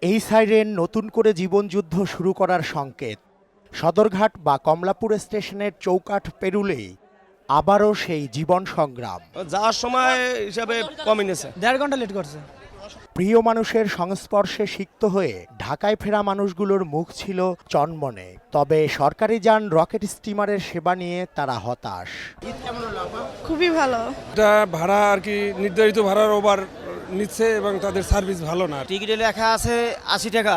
এই সাইরেন নতুন করে জীবনযুদ্ধ শুরু করার সংকেত। সদরঘাট বা কমলাপুর স্টেশনের চৌকাঠ পেরুলেই আবারও সেই জীবন সংগ্রাম। যাওয়ার সময় হিসাবে কমই নিয়েছে। 1.5 ঘন্টা লেট করছে। প্রিয় মানুষের সংস্পর্শে সিক্ত হয়ে ঢাকায় ফেরা মানুষগুলোর মুখ ছিল চনমনে। তবে সরকারি যান রকেট স্টিমারের সেবা নিয়ে তারা হতাশ। খুবই ভালো। এটা ভাড়া আর কি নির্ধারিত ভাড়ার ওভার নিচ্ছে এবং তাদের সার্ভিস ভালো না। টিকিটে লেখা আছে 80 টাকা,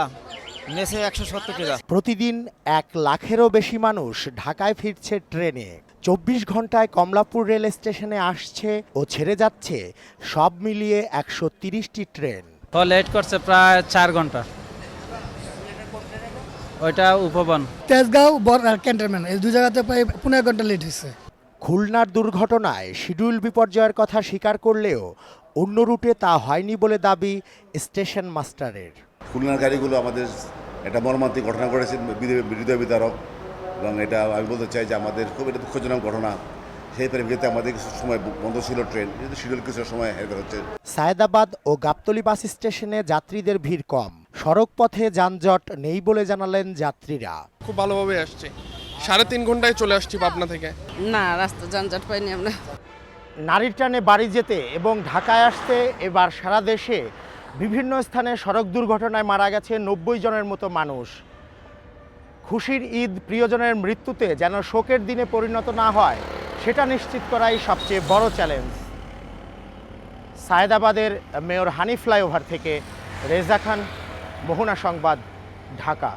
নেছে 170 টাকা। প্রতিদিন 1 লাখেরও বেশি মানুষ ঢাকায় ফিরছে ট্রেনে। 24 ঘন্টায় কমলাপুর রেল স্টেশনে আসছে ও ছেড়ে যাচ্ছে সব মিলিয়ে 130টি ট্রেন। লেট করছে প্রায় 4 ঘন্টা। ওইটা উপবন। তেজগাঁও ক্যান্টনমেন্ট এই দুই জায়গাতে প্রায় 15 ঘন্টা লেট হয়েছে। খুলনার দুর্ঘটনায় শিডিউল বিপর্যয়ের কথা স্বীকার করলেও অন্য রুটে তা হয়নি বলে দাবি স্টেশন মাস্টারের। খুলনার গাড়িগুলো আমাদের একটা মর্মান্তিক ঘটনা ঘটেছে, হৃদয় বিদারক, এবং এটা আমি বলতে চাই যে আমাদের খুব এটা দুঃখজনক ঘটনা। সেই পরিপ্রেক্ষিতে আমাদের কিছু সময় বন্ধ ছিল ট্রেন, কিন্তু শিডিউল কিছু সময় হেরফের হচ্ছে। সায়েদাবাদ ও গাবতলী বাস স্টেশনে যাত্রীদের ভিড় কম, সড়ক পথে যানজট নেই বলে জানালেন যাত্রীরা। খুব ভালোভাবে আসছে, 3.5 ঘন্টায় চলে আসছি পাবনা থেকে। না, রাস্তা যানজট পাইনি আমরা। নারীর টানে বাড়ি যেতে এবং ঢাকায় আসতে এবার সারা দেশে বিভিন্ন স্থানে সড়ক দুর্ঘটনায় মারা গেছে 90 জনের মতো মানুষ। খুশির ঈদ প্রিয়জনের মৃত্যুতে যেন শোকের দিনে পরিণত না হয় সেটা নিশ্চিত করাই সবচেয়ে বড় চ্যালেঞ্জ। সায়েদাবাদের মেয়র হানিফ ফ্লাইওভার থেকে রেজা খান, মোহনা সংবাদ, ঢাকা।